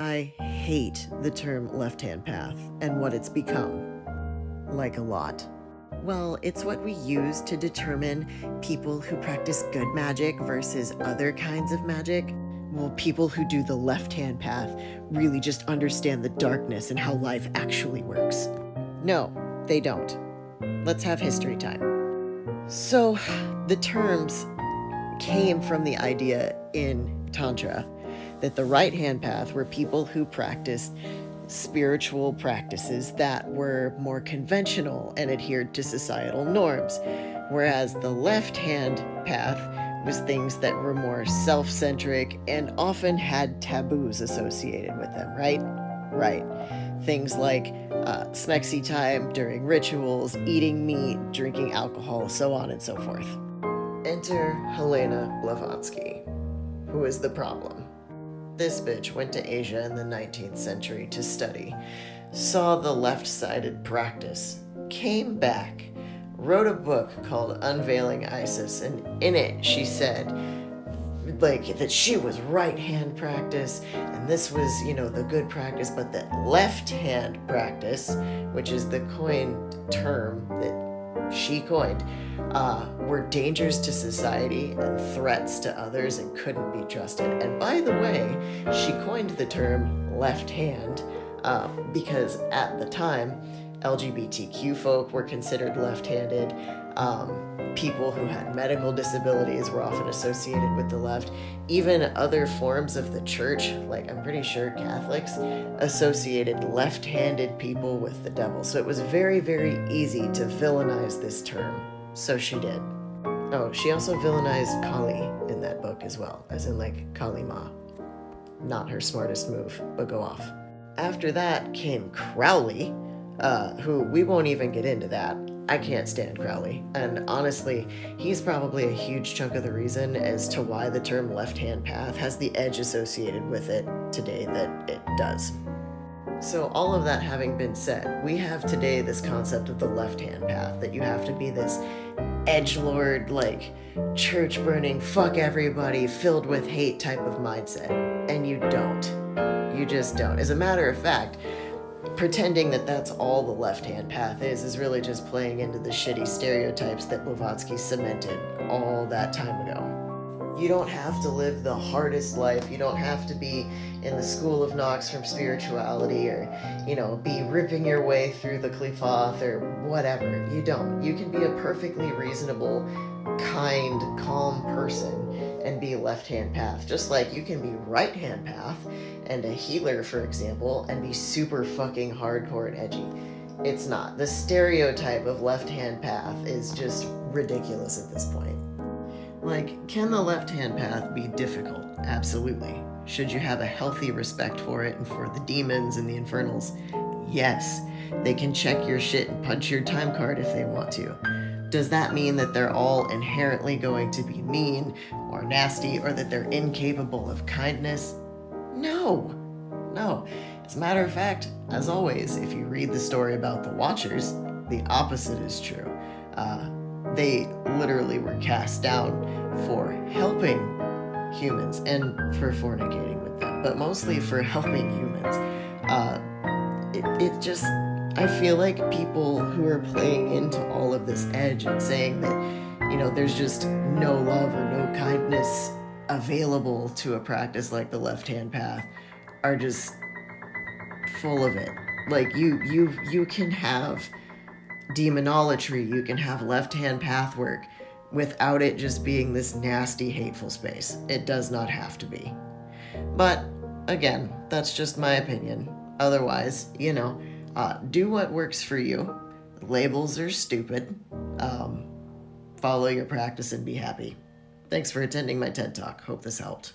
I hate the term left-hand path and what it's become. Like a lot. Well, it's what we use to determine people who practice good magic versus other kinds of magic. Well, people who do the left-hand path really just understand the darkness and how life actually works. No, they don't. Let's have history time. So, the terms came from the idea in Tantra that the right-hand path were people who practiced spiritual practices that were more conventional and adhered to societal norms, whereas the left-hand path was things that were more self-centric and often had taboos associated with them, right? Right. Things like smexy time during rituals, eating meat, drinking alcohol, so on and so forth. Enter Helena Blavatsky, who is the problem. This bitch went to Asia in the 19th century to study, saw the left-sided practice, came back, wrote a book called Unveiling Isis, and in it she said, that she was right-hand practice, and this was, the good practice, but that left-hand practice, which is the coined term that she coined, were dangers to society and threats to others and couldn't be trusted. And by the way, she coined the term left hand because at the time, LGBTQ folk were considered left-handed. People who had medical disabilities were often associated with the left. Even other forms of the church, like I'm pretty sure Catholics, associated left-handed people with the devil. So it was very, very easy to villainize this term. So she did. Oh, she also villainized Kali in that book as well, as in Kali Ma. Not her smartest move, but go off. After that came Crowley, who we won't even get into that. I can't stand Crowley, and honestly, he's probably a huge chunk of the reason as to why the term left-hand path has the edge associated with it today that it does. So all of that having been said, we have today this concept of the left-hand path, that you have to be this edgelord, church-burning, fuck everybody, filled with hate type of mindset, and you don't. You just don't. As a matter of fact, pretending that that's all the left-hand path is really just playing into the shitty stereotypes that Blavatsky cemented all that time ago. You don't have to live the hardest life. You don't have to be in the school of Knox from spirituality or, be ripping your way through the Qliphoth or whatever. You don't. You can be a perfectly reasonable, kind, calm person and be left-hand path. Just like you can be right-hand path and a healer, for example, and be super fucking hardcore and edgy. It's not. The stereotype of left-hand path is just ridiculous at this point. Can the left-hand path be difficult? Absolutely. Should you have a healthy respect for it and for the demons and the infernals? Yes. They can check your shit and punch your time card if they want to. Does that mean that they're all inherently going to be mean or nasty or that they're incapable of kindness? No. As a matter of fact, as always, if you read the story about the Watchers, the opposite is true. They literally were cast down for helping humans and for fornicating with them, but mostly for helping humans. I feel like people who are playing into all of this edge and saying that, there's just no love or no kindness available to a practice like the left-hand path are just full of it. You can have demonolatry, you can have left-hand path work without it just being this nasty, hateful space. It does not have to be. But, again, that's just my opinion. Otherwise, do what works for you. Labels are stupid. Follow your practice and be happy. Thanks for attending my TED Talk. Hope this helped.